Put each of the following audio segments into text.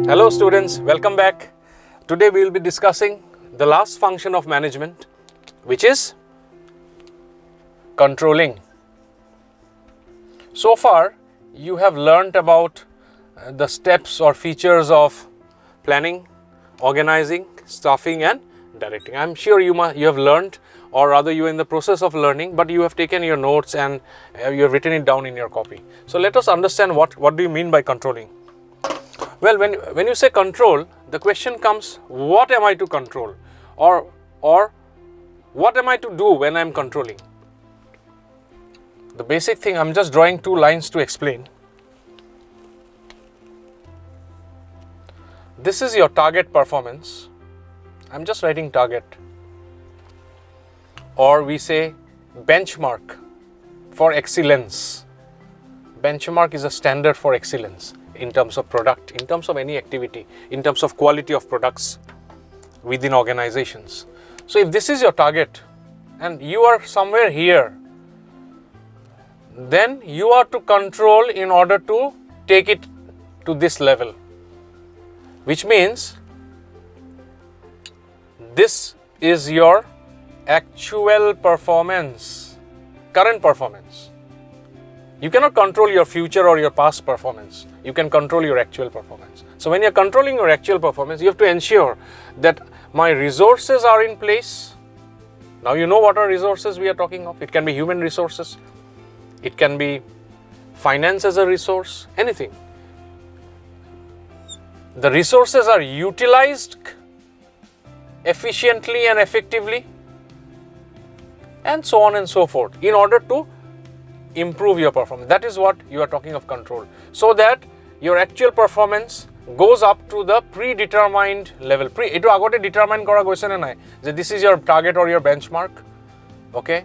Hello students, welcome back. Today we will be discussing the last function of management, which is controlling. So far you have learnt about the steps or features of planning, organizing, staffing and directing. I am sure you have learnt, or rather you are in the process of learning, but you have taken your notes and you have written it down in your copy. So let us understand what do you mean by controlling. Well, when you say control, the question comes, what am I to control, or what am I to do when I am controlling? The basic thing, I am just drawing two lines to explain. This is your target performance. I am just writing target, or we say benchmark for excellence. Benchmark is a standard for excellence in terms of product, in terms of any activity, in terms of quality of products within organizations. So if this is your target and you are somewhere here, then you are to control in order to take it to this level, which means this is your actual performance, current performance. You cannot control your future or your past performance. You can control your actual performance. So when you are controlling your actual performance, you have to ensure that my resources are in place. Now you know what are resources we are talking of. It can be human resources. It can be finance as a resource, anything. The resources are utilized efficiently and effectively, and so on and so forth, in order to improve your performance. That is what you are talking of control. So that your actual performance goes up to the predetermined level. Eto agote determine kora goise na nai je this is your target or your benchmark. Okay.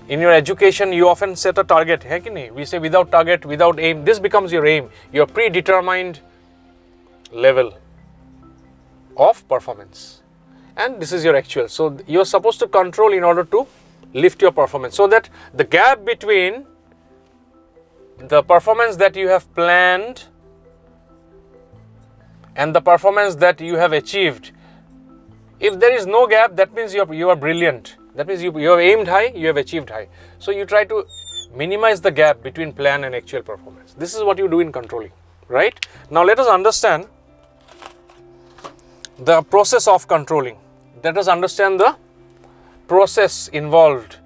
In your education, you often set a target. Hai ki nahi? We say without target, without aim. This becomes your aim, your predetermined level of performance. And this is your actual. So you are supposed to control in order to lift your performance, so that the gap between the performance that you have planned and the performance that you have achieved, if there is no gap, that means you are brilliant. That means you have aimed high, you have achieved high. So you try to minimize the gap between plan and actual performance. This is what you do in controlling, right? Now let us understand the process of controlling. Let us understand the process involved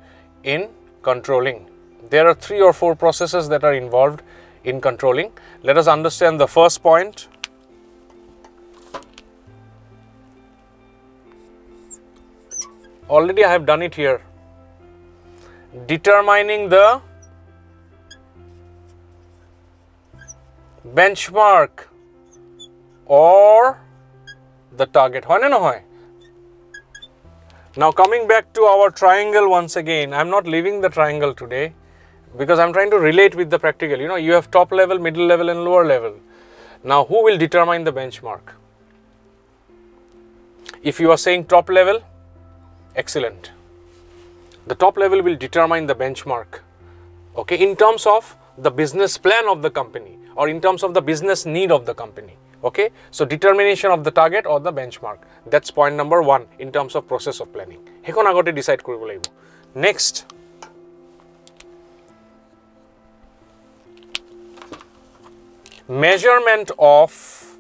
in controlling. There are 3 or 4 processes that are involved in controlling. Let us understand the first point. Already I have done it here. Determining the benchmark or the target. Hoy na na hoy? Now coming back to our triangle once again, I am not leaving the triangle today because I am trying to relate with the practical. You know, you have top level, middle level and lower level. Now who will determine the benchmark? If you are saying top level, excellent. The top level will determine the benchmark, okay, in terms of the business plan of the company or in terms of the business need of the company. Okay, so determination of the target or the benchmark. That's point number 1 in terms of process of planning. Hekon agote decide koribo lagibo. Next, measurement of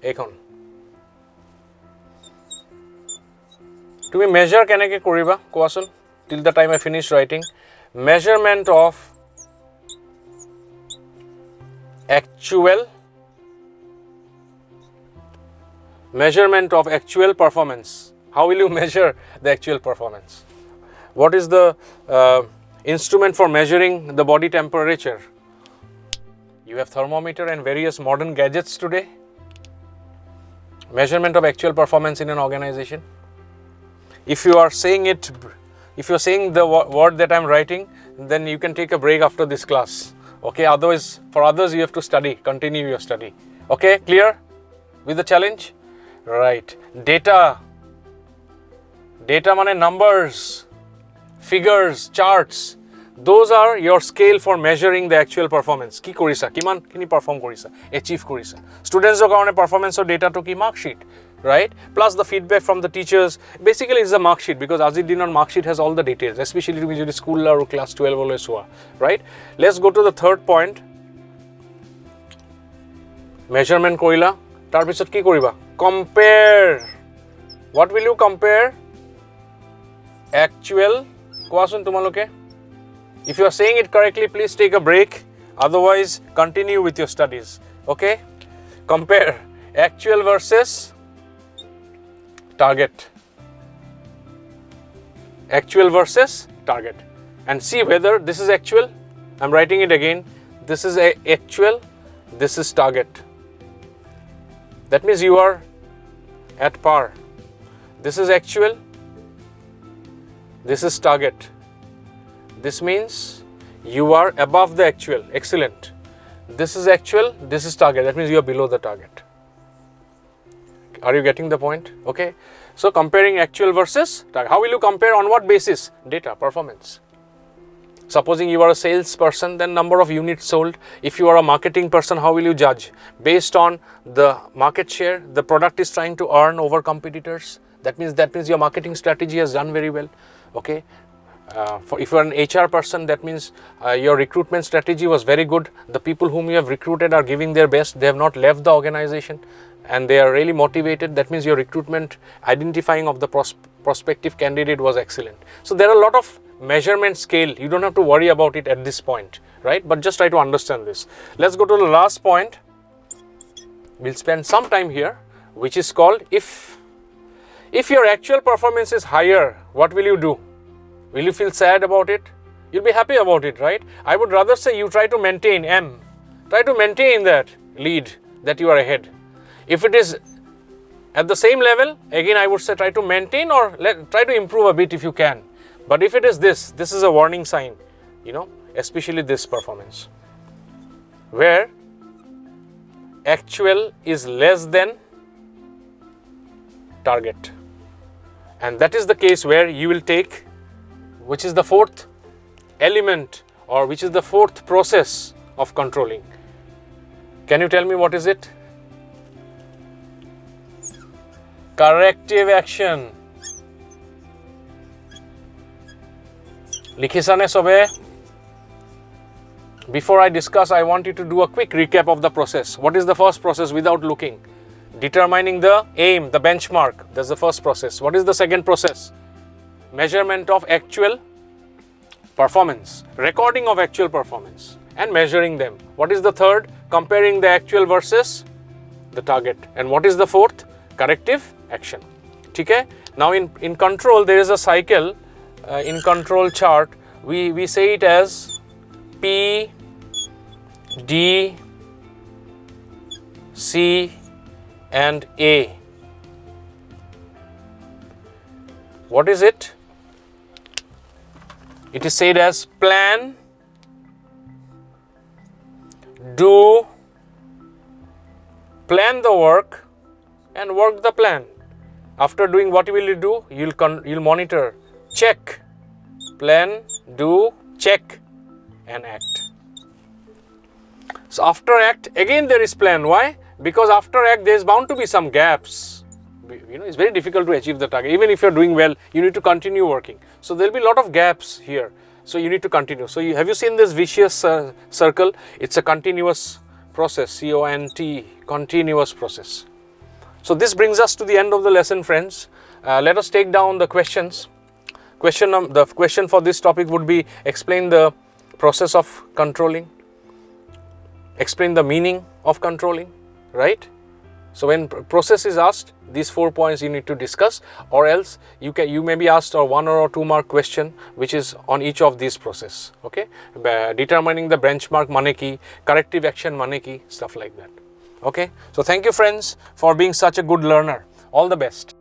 ekon. Tumi measure keneke koriba koason till the time I finish writing. Measurement of actual performance. How will you measure the actual performance? What is the instrument for measuring the body temperature? You have thermometer and various modern gadgets today. Measurement of actual performance in an organization. If you are saying the word that I am writing, then you can take a break after this class. Okay, otherwise for others you have to study, continue your study. Okay, clear with the challenge? Right. Data mane numbers, figures, charts. Those are your scale for measuring the actual performance. Ki korisa, kiman kini perform korisa, achieve korisa. Students o karone performance or data to ki mark sheet, right? Plus the feedback from the teachers. Basically, it's a mark sheet because Azir Dinar mark sheet has all the details, especially to school or class 12 or so, right? Let's go to the third point. Measurement korila. Tar pisot ki koriba? Compare. What will you compare? Actual. Koasun tumaloke. If you are saying it correctly, please take a break. Otherwise, continue with your studies. Okay? Compare actual versus target. Actual versus target. And see whether this is actual. I'm writing it again. This is actual. This is target. That means you are at par. This is actual. This is target. This means you are above the actual. Excellent. This is actual. This is target. That means you are below the target. Are you getting the point? Okay. So comparing actual versus target. How will you compare? On what basis? Data, performance. Supposing you are a salesperson, then number of units sold. If you are a marketing person, how will you judge? Based on the market share, the product is trying to earn over competitors. That means your marketing strategy has done very well. Okay. If you are an HR person, that means your recruitment strategy was very good. The people whom you have recruited are giving their best. They have not left the organization and they are really motivated. That means your recruitment identifying of the prospective candidate was excellent. So there are a lot of measurement scale. You don't have to worry about it at this point, right? But just try to understand this. Let's go to the last point. We'll spend some time here, which is called if your actual performance is higher, what will you do? Will you feel sad about it? You'll be happy about it, right? I would rather say you try to maintain M. Try to maintain that lead that you are ahead. If it is at the same level, again I would say try to maintain or try to improve a bit if you can. But if it is this is a warning sign, especially this performance. Where actual is less than target. And that is the case where you will take, which is the fourth element or which is the fourth process of controlling. Can you tell me what is it? Corrective action. Likhisane sobe. Before I discuss, I want you to do a quick recap of the process. What is the first process without looking? Determining the aim, the benchmark. That's the first process. What is the second process? Measurement of actual performance, recording of actual performance and measuring them. What is the third? Comparing the actual versus the target. And what is the fourth? Corrective action. Okay? Now in control, there is a cycle. In control chart, we say it as P, D, C and A. What is it? It is said as plan, do, plan the work and work the plan. After doing, what will you do? You'll monitor, check, plan, do, check and act. So after act, again there is plan. Why? Because after act there is bound to be some gaps. It's very difficult to achieve the target. Even if you're doing well, you need to continue working. So there'll be a lot of gaps here. So you need to continue. So have you seen this vicious circle? It's a continuous process, C-O-N-T, continuous process. So this brings us to the end of the lesson, friends. Let us take down the questions. The question for this topic would be, explain the process of controlling, explain the meaning of controlling, right? So when process is asked, these 4 points you need to discuss, or else you may be asked a 1 or 2 mark question which is on each of these process. Okay, determining the benchmark mane ki, corrective action mane ki, stuff like that. Okay, so thank you friends for being such a good learner. All the best.